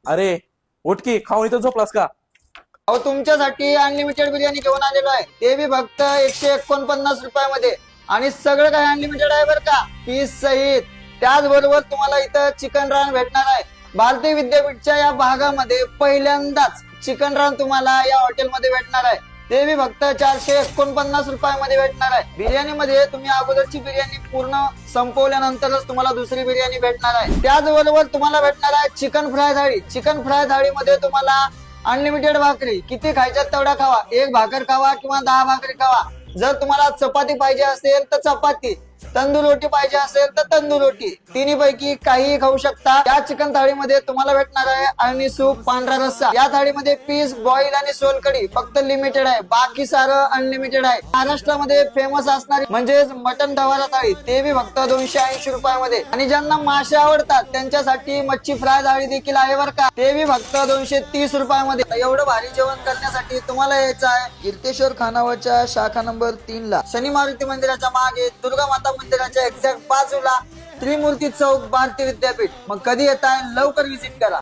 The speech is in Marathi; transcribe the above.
अरे उठकी खाऊन इथं झोपलास का? अहो तुमच्यासाठी अनलिमिटेड बिर्याणी घेऊन आलेलो आहे, ते बी फक्त 149 रुपयामध्ये. आणि सगळं काही अनलिमिटेड आहे बरं का, पीस सहित. त्याचबरोबर तुम्हाला इथं चिकन रान भेटणार आहे. भारतीय विद्यापीठच्या या भागामध्ये पहिल्यांदाच चिकन रान तुम्हाला या हॉटेलमध्ये भेटणार आहे, ते बी फक्त 449 रुपयामध्ये भेटणार आहे. बिर्याणीमध्ये तुम्ही अगोदरची बिर्याणी पूर्ण संपवल्यानंतरच तुम्हाला दुसरी बिर्याणी भेटणार आहे. त्याचबरोबर तुम्हाला भेटणार आहे चिकन फ्राय थाळी. चिकन फ्राय थाळीमध्ये तुम्हाला अनलिमिटेड भाकरी, किती खायच्यात तेवढा खावा, एक भाकर खावा किंवा 10 भाकरी खावा. जर तुम्हाला चपाती पाहिजे असेल तर चपाती, तंदूर रोटी पाहिजे असेल तर तंदूर रोटी, तिन्ही पैकी काही खाऊ शकता. या चिकन थाळीमध्ये तुम्हाला भेटणार आहे आणि सूप, पांढरा रस्सा. या थाळीमध्ये पीस, बॉईल आणि सोलकढी फक्त लिमिटेड आहे, बाकी सारं अनलिमिटेड आहे. महाराष्ट्रामध्ये फेमस असणारी म्हणजेच मटन डवारा थाळी, ते बी फक्त 280 रुपयामध्ये. आणि ज्यांना मासे आवडतात त्यांच्यासाठी मच्छी फ्राय थाळी देखील आहे बरं का, ते बी फक्त 230 रुपयामध्ये. एवढं भारी जेवण करण्यासाठी तुम्हाला यायचं आहे कीर्तेश्वर खानावळच्या शाखा नंबर 3 ला, शनी मारुती मंदिराच्या मागे, दुर्गा माता मंदिराच्या एक्झॅक्ट बाजूला, त्रिमूर्ती चौक, भारतीय विद्यापीठ. मग कधी येताय, लवकर विजिट करा.